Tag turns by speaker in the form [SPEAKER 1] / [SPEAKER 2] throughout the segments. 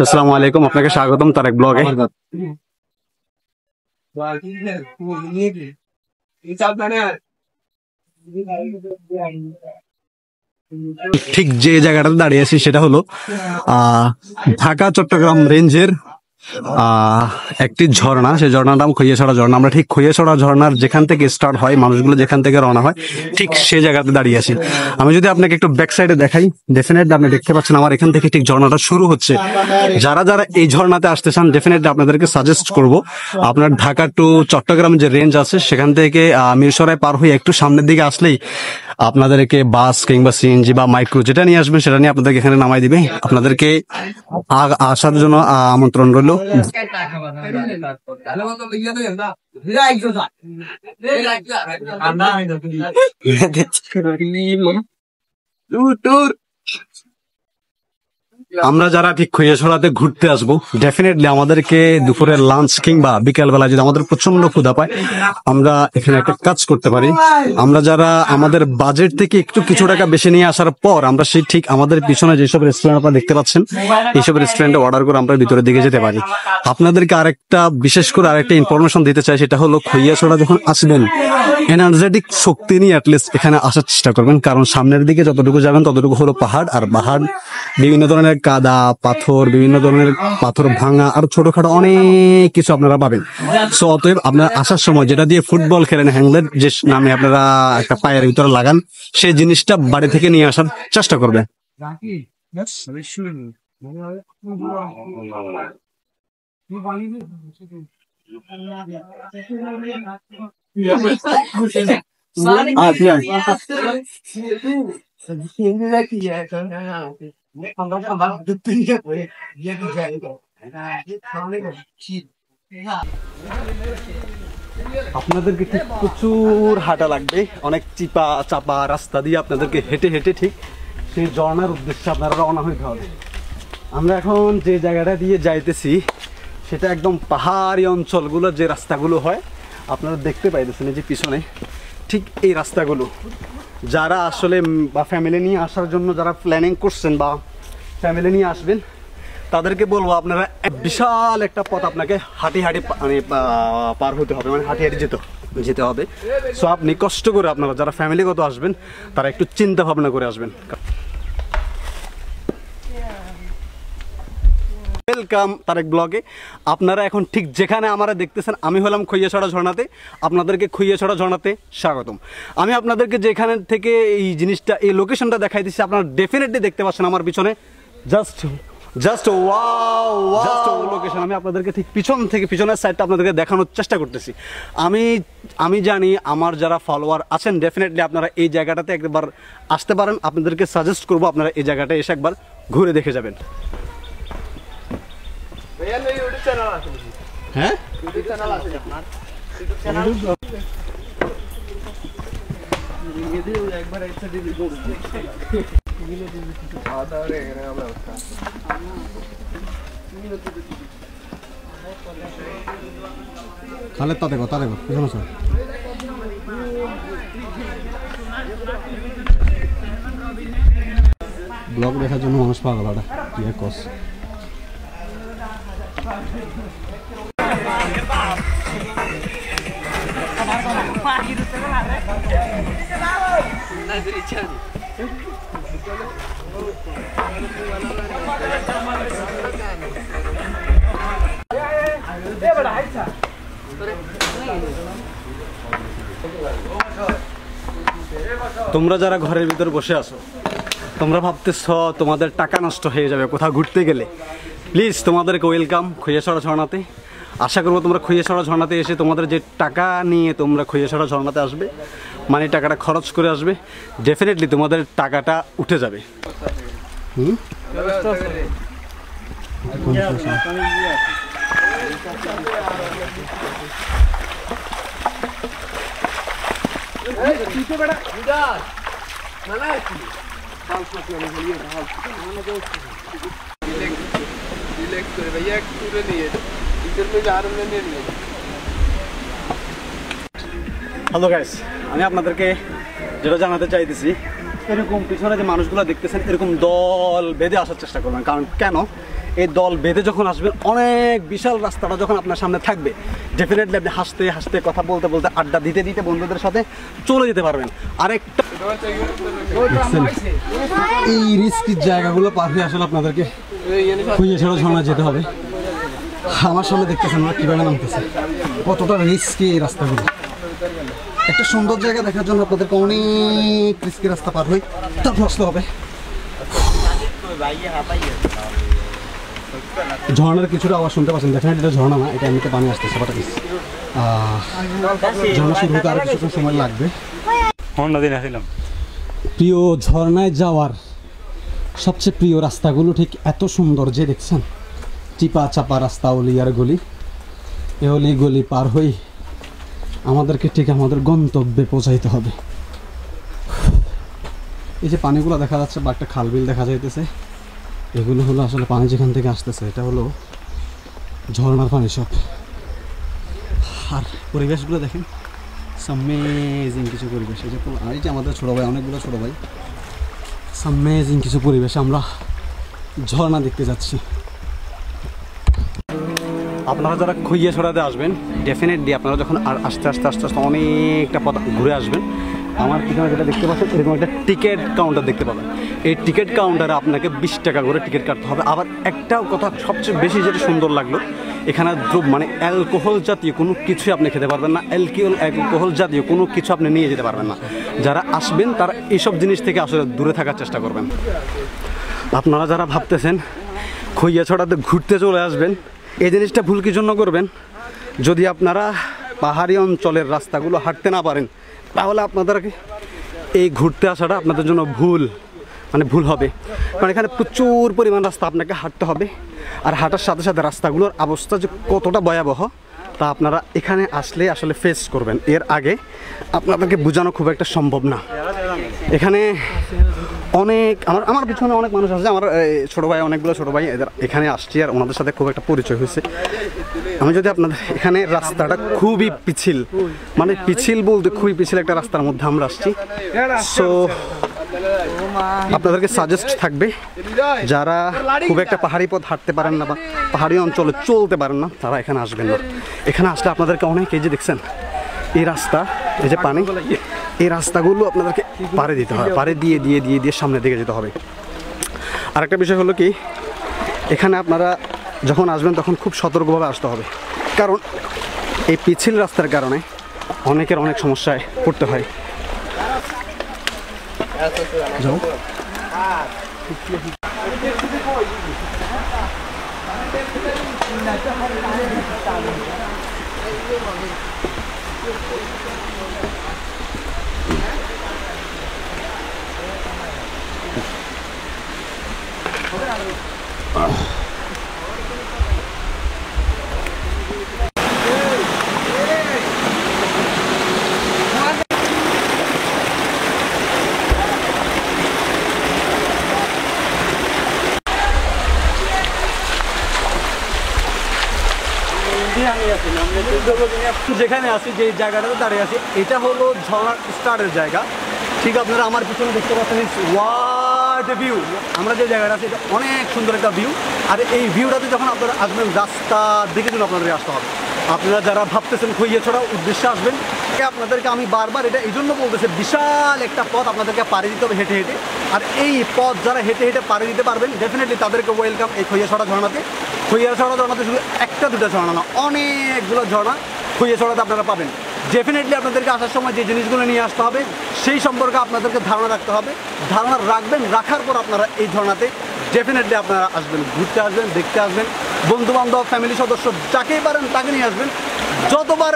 [SPEAKER 1] আসসালামু আলাইকুম, আপনাকে স্বাগতম তারেক ব্লগে। ঠিক যে জায়গাটাতে দাঁড়িয়ে আছি সেটা হলো ঢাকা চট্টগ্রাম রেঞ্জের একটি ঝর্ণা। সেই ঝর্ণার নাম খইয়াছড়া ঝর্ণা। আমরা ঠিক খইয়াছড়া ঝর্ণার যেখান থেকে স্টার্ট হয়, মানুষগুলো যেখান থেকে রওনা হয়, ঠিক সেই জায়গাতে দাঁড়িয়ে আছি। আমি যদি আপনাকে একটু ব্যাক সাইডে দেখাই, ডেফিনেটলি আপনি দেখতে পাচ্ছেন আমার এখান থেকে ঠিক ঝর্ণাটা শুরু হচ্ছে। যারা যারা এই ঝর্ণাতে আসতে চান, ডেফিনেটলি আপনাদেরকে সাজেস্ট করব আপনার ঢাকা টু চট্টগ্রাম যে রেঞ্জ আছে সেখান থেকে মিরসরাই পার হয়ে একটু সামনের দিকে আসলেই আপনাদেরকে বাস কিংবা সিএনজি বা মাইক্রো যেটা নিয়ে আসবেন সেটা নিয়ে আপনাদেরকে এখানে নামাই দিবে। আপনাদেরকে আসার জন্য আমন্ত্রণ রইল। আমরা যারা ঠিক খইয়াছড়াতে ঘুরতে আসবো, ডেফিনেটলি আমাদেরকে দুপুরের লাঞ্চ কিংবা বিকেল বেলা যদি আমাদের প্রচন্ড ক্ষুধা পায়, আমরা এখানে একটা কাজ করতে পারি। আমরা যারা আমাদের বাজেট থেকে একটু কিছু টাকা বেশি নিয়ে আসার পর আমরা সেই ঠিক আমাদের পিছনে যেসব রেস্টুরেন্ট আপনারা দেখতে পাচ্ছেন, এইসব রেস্টুরেন্টে অর্ডার করে আমরা ভিতরের দিকে যেতে পারি। আপনাদেরকে আরেকটা বিশেষ করে আরেকটা ইনফরমেশন দিতে চাই, সেটা হলো খইয়াছড়া যখন আসবেন এনার্জেটিক শক্তি নিয়ে অ্যাটলিস্ট এখানে আসার চেষ্টা করবেন, কারণ সামনের দিকে যতটুকু যাবেন ততটুকু হলো পাহাড়, আর পাহাড় বিভিন্ন ধরনের কাদা পাথর, বিভিন্ন ধরনের পাথর ভাঙা আর ছোটখাটো অনেক কিছু আপনারা পাবেন। সো অতএব আপনারা আসার সময় যেটা দিয়ে ফুটবল খেলেন, হ্যাংলেট যে নামে আপনারা একটা পায়ের ভিতরে লাগান, সেই জিনিসটা বাড়ি থেকে নিয়ে আসার চেষ্টা করবেন। আপনাদেরকে ঠিক প্রচুর হাঁটা লাগবে, অনেক চিপা চাপা রাস্তা দিয়ে আপনাদেরকে হেঁটে হেঁটে ঠিক সেই ঝর্ণার উদ্দেশ্যে আপনারা রওনা হইতে হবে। আমরা এখন যে জায়গাটা দিয়ে যাইতেছি সেটা একদম পাহাড়ি অঞ্চলগুলো যে রাস্তাগুলো হয় আপনারা দেখতে পাইতেছেন এই যে পিছনে, ঠিক এই রাস্তাগুলো। যারা আসলে বা ফ্যামিলি নিয়ে আসার জন্য যারা প্ল্যানিং করছেন বা ফ্যামিলি নিয়ে আসবেন, তাদেরকে বলবো আপনারা বিশাল একটা পথ আপনাকে হাঁটি হাঁটি মানে পার হতে হবে, মানে হাঁটি হাঁটি যেতে হবে। সো আপনি কষ্ট করে আপনারা যারা ফ্যামিলিগত আসবেন তারা একটু চিন্তা ভাবনা করে আসবেন। ওয়েলকাম তারেক ব্লগে। আপনারা এখন ঠিক যেখানে আমরা দেখতেছেন, আমি হলাম খইয়াছড়া ঝর্ণাতে। আপনাদেরকে খইয়াছড়া ঝর্ণাতে স্বাগতম। আমি আপনাদেরকে যেখানে থেকে এই জিনিসটা, এই লোকেশনটা দেখাই দিচ্ছি, আপনারা ডেফিনেটলি দেখতে পাচ্ছেন আমার পিছনে জাস্ট ওয়াও লোকেশন। আমি আপনাদেরকে ঠিক পিছন থেকে পিছনের সাইডটা আপনাদেরকে দেখানোর চেষ্টা করতেছি। আমি জানি আমার যারা ফলোয়ার আছেন ডেফিনেটলি আপনারা এই জায়গাটাতে একবার আসতে পারেন। আপনাদেরকে সাজেস্ট করবো আপনারা এই জায়গাটা এসে একবার ঘুরে দেখে যাবেন। হ্যাঁ, তাহলে তা দেখো ব্লগ দেখার জন্য মানুষ পাগল। ওটা কি কস তোমরা যারা ঘরের ভিতর বসে আছো, তোমরা ভাবতেছ তোমাদের টাকা নষ্ট হয়ে যাবে কোথাও ঘুরতে গেলে, প্লিজ তোমাদেরকে ওয়েলকাম খইয়াছড়া ঝর্ণাতে। আশা করবো তোমরা খইয়াছড়া ঝর্ণাতে এসে তোমাদের যে টাকা নিয়ে তোমরা খইয়াছড়া ঝর্ণাতে আসবে, মানে টাকাটা খরচ করে আসবে, ডেফিনেটলি তোমাদের টাকাটা উঠে যাবে। হ্যালো গাইস, আমি আপনাদেরকে যেটা জানাতে চাইতেছি, এরকম পিছনে যে মানুষগুলো দেখতেছেন এরকম দল বেঁধে আসার চেষ্টা করবেন। কারণ কেন এই দল বেঁধে যখন আসবেন, অনেক বিশাল রাস্তাটা যখন আপনার সামনে থাকবে, ডেফিনেটলি আপনি হাসতে হাসতে কথা বলতে বলতে আড্ডা দিতে দিতে বন্ধুদের সাথে চলে যেতে পারবেন। আরেকটা এই রিস্কি জায়গাগুলো পার হয়ে আসলে আপনাদেরকে খুঁজে ছাড়া ঝর্ণা যেতে হবে। আমার সামনে দেখতেছেন না কীভাবে নামতেছে, কতটা রিস্কি এই রাস্তাগুলো। একটা সুন্দর জায়গা দেখার জন্য আপনাদেরকে অনেক রিস্কি রাস্তা পার হয়ে তারপর আসতে হবে। ঝর্ণার কিছুটা আওয়াজ শুনতে পাচ্ছেন, দেখেন এটা ঝর্ণা না, এটা এমনিতে পানি আসতেছে। ঝর্ণা শুরু হতে আরো কিছুটা সময় লাগবে। প্রিয় ঝর্ণায় যাওয়ার সবচেয়ে প্রিয় রাস্তাগুলো ঠিক এত সুন্দর যে দেখছেন, চিপা চাপা রাস্তা, অলি আর গলি, এ অলি গলি পার হয়ে আমাদেরকে ঠিক আমাদের গন্তব্যে পৌঁছাইতে হবে। এই যে পানিগুলো দেখা যাচ্ছে বা একটা খালবিল দেখা যাইতেছে, এগুলো হলো আসলে পানি যেখান থেকে আসতেছে, এটা হলো ঝর্ণার পানি সব। আর পরিবেশগুলো দেখেন, অ্যামেজিং কিছু পরিবেশ। এই যে আমাদের ছোটো ভাই, অনেকগুলো ছোটো ভাই, অ্যামেজিং কিছু পরিবেশে আমরা ঝর্ণা দেখতে যাচ্ছি। আপনারা যারা খুইয়াছড়াতে আসবেন, ডেফিনেটলি আপনারা যখন আস্তে আস্তে আস্তে আস্তে অনেকটা পথ ঘুরে আসবেন, আমার পিছনে যেটা দেখতে পাচ্ছেন এরকম একটা টিকিট কাউন্টার দেখতে পাবেন। এই টিকিট কাউন্টারে আপনাকে 20 টাকা করে টিকিট কাটতে হবে। আবার একটা কথা সবচেয়ে বেশি যেটা সুন্দর লাগলো, এখানে মানে অ্যালকোহল জাতীয় কোনো কিছুই আপনি খেতে পারবেন না, অ্যালকোহল জাতীয় কোনো কিছু আপনি নিয়ে যেতে পারবেন না। যারা আসবেন তারা এইসব জিনিস থেকে আসলে দূরে থাকার চেষ্টা করবেন। আপনারা যারা ভাবতেছেন খুইয়াছড়াতে ঘুরতে চলে আসবেন, এই জিনিসটা ভুল কি জন্য করবেন? যদি আপনারা পাহাড়ি অঞ্চলের রাস্তাগুলো হাঁটতে না পারেন, তাহলে আপনাদেরকে এই ঘুরতে আসাটা আপনাদের জন্য ভুল হবে। কারণ এখানে প্রচুর পরিমাণ রাস্তা আপনাকে হাঁটতে হবে, আর হাঁটার সাথে সাথে রাস্তাগুলোর অবস্থা যে কতটা ভয়াবহ তা আপনারা এখানে আসলে আসলে ফেস করবেন। এর আগে আপনাদেরকে বোঝানো খুব একটা সম্ভব না। এখানে অনেক আমার পিছনে অনেক মানুষ আছে, আমার ছোটো ভাই, অনেকগুলো ছোটো ভাই এদের এখানে আসছি, আর ওনাদের সাথে খুব একটা পরিচয় হয়েছে। আমি যদি আপনাদের, এখানে রাস্তাটা খুবই পিছিল, মানে পিছিল বলতে খুবই পিছিল একটা রাস্তার মধ্যে আমরা আসছি। সো আপনাদেরকে সাজেস্ট থাকবে, যারা খুব একটা পাহাড়ি পথ হাঁটতে পারেন না বা পাহাড়ি অঞ্চলে চলতে পারেন না, তারা এখানে আসবেন না। এখানে আসলে আপনাদেরকে অনেক, এই যে দেখছেন এই রাস্তা, এই যে পানি, এই রাস্তাগুলো আপনাদেরকে পাড়ে দিতে হবে, পাড়ে দিয়ে দিয়ে দিয়ে দিয়ে সামনের দিকে যেতে হবে। আরেকটা বিষয় হলো কি, এখানে আপনারা যখন আসবেন তখন খুব সতর্কভাবে আসতে হবে, কারণ এই পিছিল রাস্তার কারণে অনেকের অনেক সমস্যায় পড়তে হয়। যাও। যেখানে আছি, যে জায়গাটাতে দাঁড়িয়ে আছি, এটা হলো ঝর্ণার স্টার্টের জায়গা। ঠিক আপনারা আমার পিছনে দেখতে পাচ্ছেন ওয়াট ভিউ। আমরা যে জায়গাটা আছি এটা অনেক সুন্দর একটা ভিউ, আর এই ভিউটাতে যখন আপনারা আসবেন রাস্তা দেখে কিন্তু আপনাদেরকে আসতে হবে। আপনারা যারা ভাবতেছেন খুইয়াছড়া উদ্দেশ্যে আসবেন, আপনাদেরকে আমি বারবার এটা এই জন্য বলতেছি, বিশাল একটা পথ আপনাদেরকে পাড়ি দিতে হবে হেঁটে হেঁটে। আর এই পথ যারা হেঁটে হেঁটে পাড়ি দিতে পারবেন, ডেফিনেটলি তাদেরকে ওয়েলকাম এই খুইয়াছড়া ঝর্ণাতে। খুইয়াছড়া ঝর্ণাতে শুধু একটা দুটো ঝর্ণা না, অনেকগুলো ঝর্ণা খুইয়াছড়াতে আপনারা পাবেন। ডেফিনেটলি আপনাদেরকে আসার সময় যে জিনিসগুলো নিয়ে আসতে হবে সেই সম্পর্কে আপনাদেরকে ধারণা রাখতে হবে। ধারণা রাখবেন, রাখার পর আপনারা এই ঝর্ণাতে ডেফিনেটলি আপনারা আসবেন, ঘুরতে আসবেন, দেখতে আসবেন। বন্ধুবান্ধব, ফ্যামিলি সদস্য যাকেই পারেন তাকে নিয়ে আসবেন। যতবার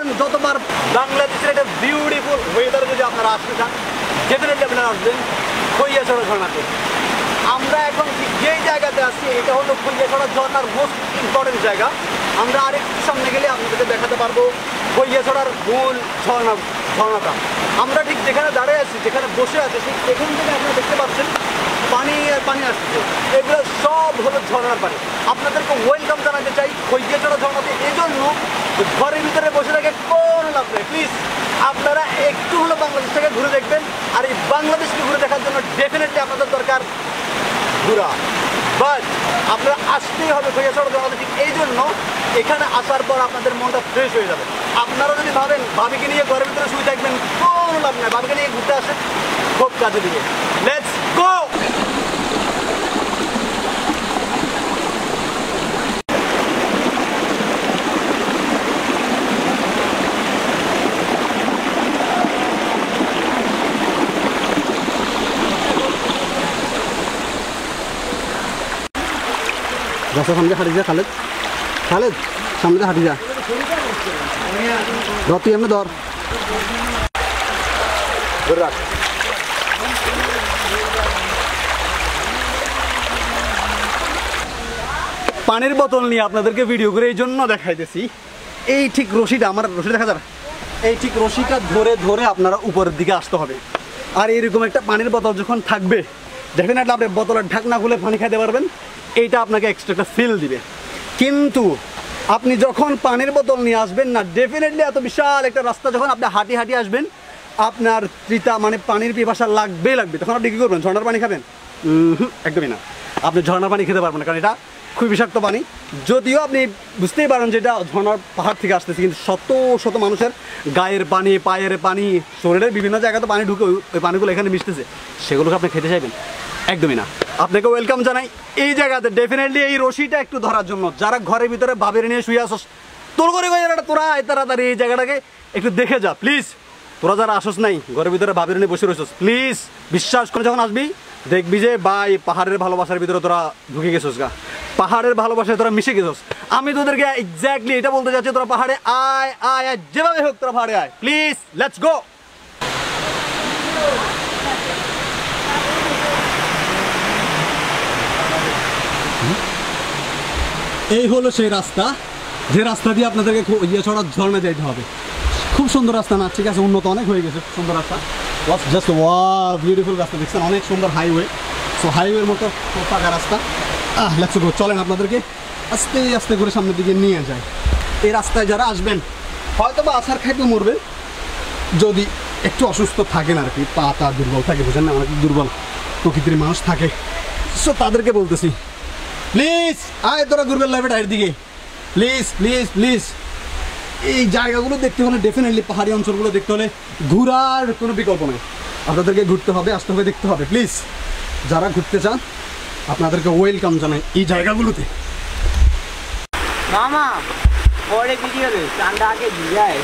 [SPEAKER 1] বাংলাদেশের একটা বিউটিফুল ওয়েদারে যদি আপনারা আসতে চান, ডেফিনেটলি আপনারা আসবেন খুইয়াছড়া ঝর্ণাতে। আমরা এখন যেই জায়গাতে আছি এটা হলো খুইয়াছড়া ঝর্ণার মোস্ট ইম্পর্টেন্ট জায়গা। আমরা আরেকটু সামনে গেলে আপনাদেরকে দেখাতে পারবো খুইয়াছড়ার মূল ঝর্ণাটা। আমরা ঠিক যেখানে দাঁড়িয়ে আছি, যেখানে বসে আছি, ঠিক এখান থেকে আপনারা দেখতে পাচ্ছেন পানি আর পানি আসছে। এগুলো সব হলো ঝর্ণার পানি। আপনাদেরকে ওয়েলকাম জানাতে চাই খুইয়াছড়া ঝর্ণাতে। এই জন্য ঘরের ভিতরে বসে থাকে কোনো লাভ নেই। প্লিজ আপনারা একটু হলো বাংলাদেশ থেকে ঘুরে দেখবেন, আর এই বাংলাদেশকে ঘুরে দেখার জন্য ডেফিনেটলি আপনাদের দরকার ঘোরা।
[SPEAKER 2] বাট আপনারা আসতেই হবে খৈয়াছড়া জলাতে। ঠিক এই জন্য এখানে আসার পর আপনাদের মনটা ফ্রেশ হয়ে যাবে। আপনারা যদি ভাবেন ভাবিকে নিয়ে ঘরের ভিতরে শুয়ে থাকবেন, কোনো লাভ নাই। ভাবিকে নিয়ে ঘুরতে আসেন, খুব কাজে দিবে। Let's go.
[SPEAKER 1] গাছের সামনে হাঁটি যা খালেদ, খালেদ সামনে হাঁটি যা, ধর তুই এমনি ধর, রাখ।
[SPEAKER 2] পানির বোতল নিয়ে আপনাদেরকে ভিডিও করে এই জন্য দেখাইতেছি। এই ঠিক রশিটা, আমার রশি দেখা যাবে, এই ঠিক রশিটা ধরে ধরে আপনারা উপরের দিকে আসতে হবে। আর এইরকম একটা পানির বোতল যখন থাকবে, ডেফিনেটলি আপনি বোতলের ঢাকনা খুলে পানি খাইতে পারবেন। এইটা আপনাকে এক্সট্রা একটা ফিল দিবে। কিন্তু আপনি যখন পানির বোতল নিয়ে আসবেন না, ডেফিনেটলি এত বিশাল একটা রাস্তা যখন আপনি হাঁটি হাঁটি আসবেন, আপনার তৃতা মানে পানির পিপাসা লাগবেই লাগবে। তখন আপনি কী করবেন? ঝর্ণার পানি খাবেন? একদমই না, আপনি ঝর্ণার পানি খেতে পারবেন না, কারণ এটা খুবই বিষাক্ত পানি। যদিও আপনি বুঝতেই পারেন যে এটা ঝর্ণার পাহাড় থেকে আসতেছে, কিন্তু শত শত মানুষের গায়ের পানি, পায়ের পানি, শরীরের বিভিন্ন জায়গাতে পানি ঢুকে ওই পানিগুলো এখানে মিশতেছে, সেগুলোকে আপনি খেতে চাইবেন? একদমই না। আপনাকে ওয়েলকাম জানাই এই জায়গাতে। ডেফিনেটলি এই রশিটা একটু ধরার জন্য, যারা ঘরের ভিতরে বাবের নিয়ে শুয়ে আসস, তোর করে তোরা তাড়াতাড়ি এই জায়গাটাকে একটু দেখে যা প্লিজ। তোরা যারা আসস নাই, ঘরের ভিতরে বাবের নিয়ে বসে রয়েছস, প্লিজ বিশ্বাস করে যখন আসবি দেখবি যে ভাই পাহাড়ের ভালোবাসার ভিতরে তোরা ঢুকে গেছস গা, পাহাড়ের ভালোবাসায় তোরা মিশে গেছস। আমি তোদেরকে এক্স্যাক্টলি এটা বলতে চাচ্ছি, তোরা পাহাড়ে আয় আয় আয়, যেভাবে হোক তোরা পাহাড়ে আয় প্লিজ। Let's go.
[SPEAKER 1] এই হলো সেই রাস্তা, যে রাস্তা দিয়ে আপনাদেরকে খৈয়াছড়া ঝর্ণা যাইতে হবে। খুব সুন্দর রাস্তা না? ঠিক আছে, উন্নত অনেক হয়ে গেছে, সুন্দর রাস্তা, জাস্ট ওয়াও বিউটিফুল রাস্তা দেখছেন, অনেক সুন্দর হাইওয়ে। সো হাইওয়ের মতো পাকা রাস্তা। লেটস গো, চলেন আপনাদেরকে আস্তে আস্তে করে সামনের দিকে নিয়ে যায়। এই রাস্তায় যারা আসবেন হয়তো বা আসার খাইতে মরবে, যদি একটু অসুস্থ থাকেন আর কি, পা তা দুর্বল থাকে, বুঝেন না, অনেক দুর্বল প্রকৃতির মানুষ থাকে। সো তাদেরকে বলতেছি প্লিজ আয় তোরা ঘুরবেন লাইভে টাইয়ের দিকে, প্লিজ প্লিজ প্লিজ। এই জায়গাগুলো দেখতে হলে, ডেফিনেটলি পাহাড়ি অঞ্চলগুলো দেখতে হলে ঘোরার কোনো বিকল্প নেই, আপনাদেরকে ঘুরতে হবে, আসতে হবে, দেখতে হবে। প্লিজ যারা ঘুরতে চান আপনাদেরকে ওয়েলকাম জানাই এই জায়গাগুলোতে।
[SPEAKER 3] मामा और एक वीडियो दे चांदा आके दिया है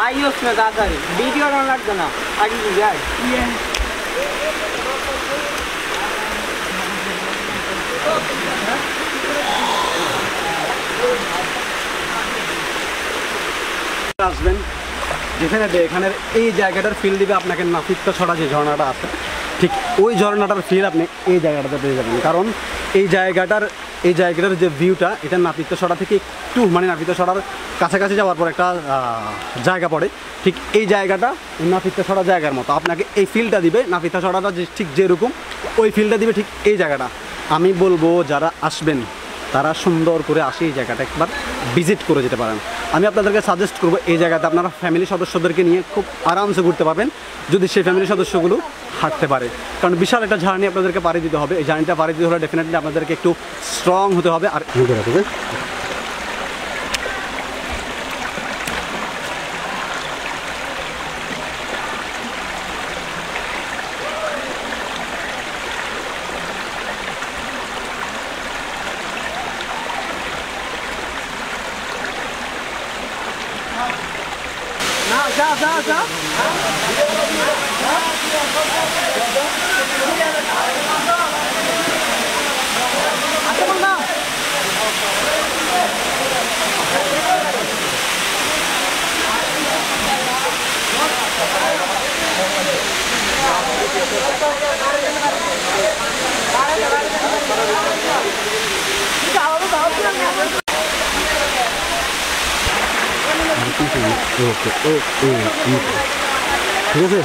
[SPEAKER 3] आई उसमें दादा वीडियो डाउनलोड करना आगे दिया है ये
[SPEAKER 2] আসবেন ডেফিনেটলি এখানের এই জায়গাটার ফিল দিবে আপনাকে নাফিত্তা ছড়া যে ঝর্ণাটা আছে, ঠিক ওই ঝর্ণাটার ফিল আপনি এই জায়গাটাতে পেয়ে যাবেন। কারণ এই জায়গাটার যে ভিউটা, এটা নাপিতা ছড়া থেকে একটু মানে নাপিতা ছড়ার কাছাকাছি যাওয়ার পর একটা জায়গা পড়ে, ঠিক এই জায়গাটা নাপিতা ছড়া জায়গার মতো আপনাকে এই ফিলটা দিবে। নাপিতা ছড়াটা যে ঠিক যেরকম ওই ফিলটা দিবে, ঠিক এই জায়গাটা। আমি বলবো যারা আসবেন তারা সুন্দর করে আসে এই জায়গাটা একবার ভিজিট করে যেতে পারেন। আমি আপনাদেরকে সাজেস্ট করবো এই জায়গাতে আপনারা ফ্যামিলি সদস্যদেরকে নিয়ে খুব আরামসে ঘুরতে পারবেন, যদি সেই ফ্যামিলি সদস্যগুলো হাঁটতে পারে। কারণ বিশাল একটা জার্নি আপনাদেরকে পাড়ি দিতে হবে। এই জার্নিটা পাড়ি দিতে হলে ডেফিনেটলি আপনাদেরকে একটু স্ট্রং হতে হবে। আর
[SPEAKER 3] जा
[SPEAKER 1] ওকে ও ঠিক আছে।